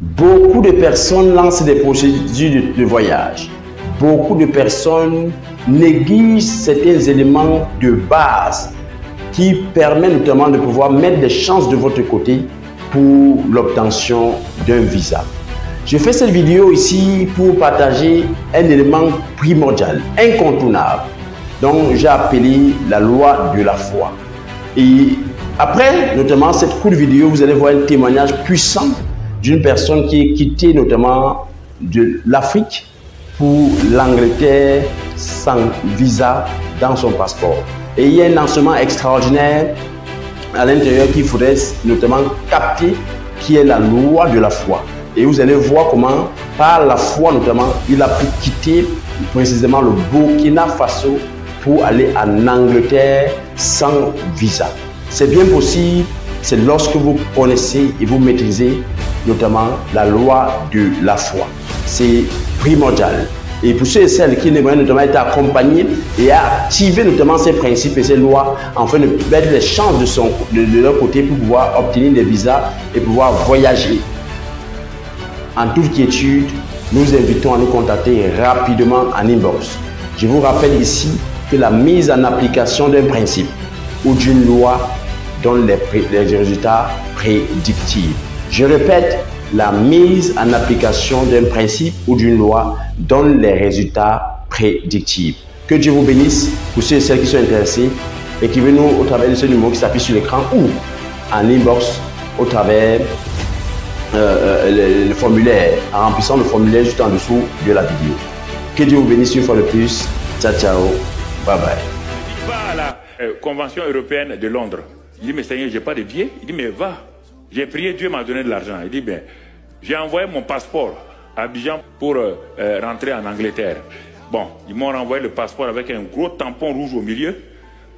Beaucoup de personnes lancent des procédures de voyage. Beaucoup de personnes négligent certains éléments de base qui permettent notamment de pouvoir mettre des chances de votre côté pour l'obtention d'un visa. Je fais cette vidéo ici pour partager un élément primordial, incontournable, dont j'ai appelé la loi de la foi. Et après, notamment, cette courte vidéo, vous allez voir un témoignage puissant d'une personne qui est quittée notamment de l'Afrique pour l'Angleterre sans visa dans son passeport. Et il y a un enseignement extraordinaire à l'intérieur qu'il faudrait notamment capter, qui est la loi de la foi. Et vous allez voir comment, par la foi notamment, il a pu quitter précisément le Burkina Faso pour aller en Angleterre sans visa. C'est bien possible, c'est lorsque vous connaissez et vous maîtrisez notamment la loi de la foi. C'est primordial. Et pour ceux et celles qui n'aimeraient notamment être accompagnés et à activer notamment ces principes et ces lois, afin de mettre les chances de leur côté pour pouvoir obtenir des visas et pouvoir voyager. En toute quiétude, nous invitons à nous contacter rapidement en inbox. Je vous rappelle ici que la mise en application d'un principe ou d'une loi donne les résultats prédictibles. Je répète, la mise en application d'un principe ou d'une loi donne les résultats prédictibles. Que Dieu vous bénisse pour ceux et celles qui sont intéressés. Écrivez-nous au travers de ce numéro qui s'affiche sur l'écran ou en inbox au travers le formulaire, en remplissant le formulaire juste en dessous de la vidéo. Que Dieu vous bénisse une fois de plus. Ciao, ciao. Bye bye. Il va à la Convention européenne de Londres. Il dit, mais Seigneur, j'ai pas de billets. Il dit, mais va. J'ai prié, Dieu m'a donné de l'argent. Il dit, ben, j'ai envoyé mon passeport à Abidjan pour rentrer en Angleterre. Bon, ils m'ont renvoyé le passeport avec un gros tampon rouge au milieu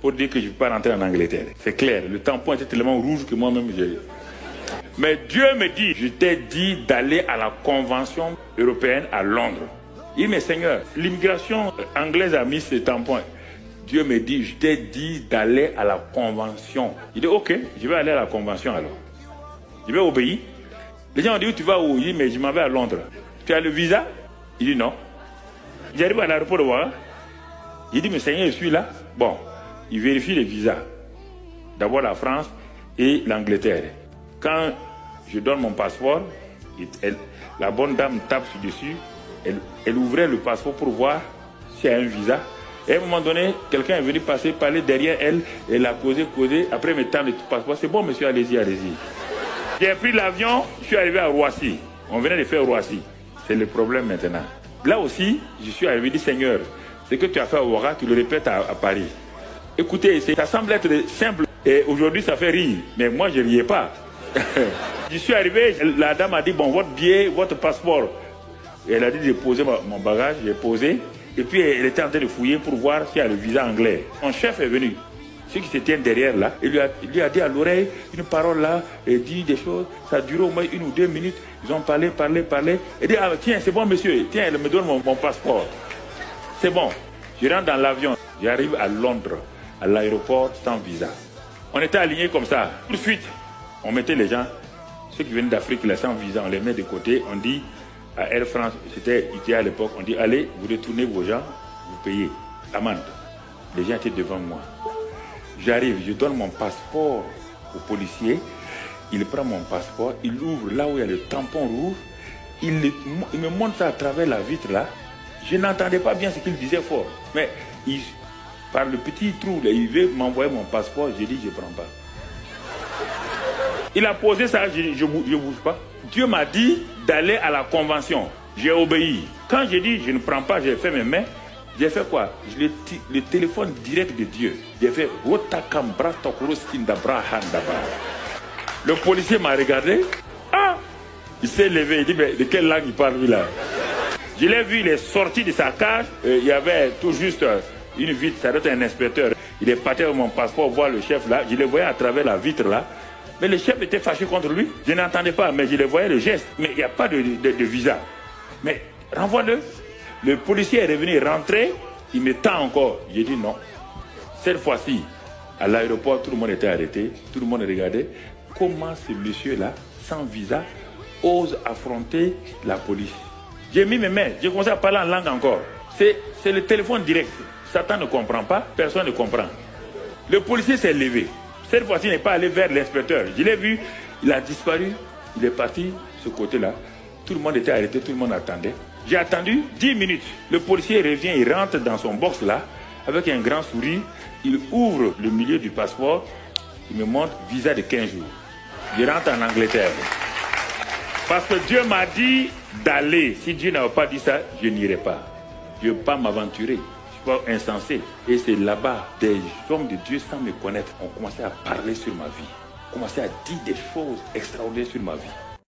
pour dire que je ne peux pas rentrer en Angleterre. C'est clair, le tampon était tellement rouge que moi-même j'ai... Mais Dieu me dit, je t'ai dit d'aller à la Convention européenne à Londres. Il dit, mais Seigneur, l'immigration anglaise a mis ce tampon. Dieu me dit, je t'ai dit d'aller à la Convention. Il dit, ok, je vais aller à la Convention alors. Je vais obéir. Les gens ont dit, où tu vas où? Il dit, mais je m'en vais à Londres. Tu as le visa? Il dit, non. J'arrive à l'aéroport de Ouaga. Il dit, mais Seigneur, je suis là. Bon, il vérifie les visas. D'abord la France et l'Angleterre. Quand je donne mon passeport, la bonne dame tape dessus. Elle ouvrait le passeport pour voir s'il y a un visa. Et à un moment donné, quelqu'un est venu parler derrière elle. Elle a causé. Après, me tend le passeport. C'est bon, monsieur, allez-y, allez-y. J'ai pris l'avion, je suis arrivé à Roissy. On venait de faire Roissy. C'est le problème maintenant. Là aussi, je suis arrivé, dit Seigneur, ce que tu as fait à Ouaga, tu le répètes à Paris. Écoutez, ça semble être simple. Et aujourd'hui, ça fait rire. Mais moi, je ne riais pas. Je suis arrivé, la dame a dit, bon, votre billet, votre passeport. Et elle a dit de poser mon bagage, j'ai posé. Et puis, elle était en train de fouiller pour voir s'il y a le visa anglais. Mon chef est venu. Ceux qui se tiennent derrière là, il lui a dit à l'oreille une parole là, et dit des choses, ça a duré au moins 1 ou 2 minutes, ils ont parlé. Il dit, ah, tiens, c'est bon monsieur, tiens, elle me donne mon passeport. C'est bon, je rentre dans l'avion, j'arrive à Londres, à l'aéroport sans visa. On était alignés comme ça, tout de suite, on mettait les gens, ceux qui viennent d'Afrique là sans visa, on les met de côté, on dit à Air France, c'était ITA à l'époque, on dit, allez, vous retournez vos gens, vous payez l'amende. Les gens étaient devant moi. J'arrive, je donne mon passeport au policier, il prend mon passeport, il ouvre là où il y a le tampon rouge, il me montre ça à travers la vitre là. Je n'entendais pas bien ce qu'il disait fort, mais par le petit trou là, il veut m'envoyer mon passeport, j'ai dit je ne prends pas. Il a posé ça, je ne bouge pas. Dieu m'a dit d'aller à la convention, j'ai obéi. Quand j'ai dit je ne prends pas, j'ai fait mes mains. J'ai fait quoi? Le téléphone direct de Dieu. J'ai fait le policier m'a regardé. Ah! Il s'est levé. Il dit, mais de quelle langue il parle lui là? Je l'ai vu, il est sorti de sa cage. Il y avait tout juste une vitre. Ça doit être un inspecteur. Il est parti avec mon passeport voir le chef là. Je le voyais à travers la vitre là. Mais le chef était fâché contre lui. Je n'entendais pas, mais je le voyais le geste. Mais il n'y a pas de visa. Mais renvoie-le. Le policier est revenu rentrer, il me tend encore. J'ai dit non. Cette fois-ci, à l'aéroport, tout le monde était arrêté, tout le monde regardait. Comment ce monsieur-là, sans visa, ose affronter la police. J'ai mis mes mains, j'ai commencé à parler en langue encore. C'est le téléphone direct. Satan ne comprend pas, personne ne comprend. Le policier s'est levé. Cette fois-ci, il n'est pas allé vers l'inspecteur. Je l'ai vu, il a disparu, il est parti de ce côté-là. Tout le monde était arrêté, tout le monde attendait. J'ai attendu 10 minutes. Le policier revient, il rentre dans son box là, avec un grand sourire. Il ouvre le milieu du passeport. Il me montre visa de 15 jours. Je rentre en Angleterre. Parce que Dieu m'a dit d'aller. Si Dieu n'avait pas dit ça, je n'irai pas. Je ne veux pas m'aventurer. Je ne suis pas insensé. Et c'est là-bas, des hommes de Dieu sans me connaître ont commencé à parler sur ma vie. Ont commencé à dire des choses extraordinaires sur ma vie.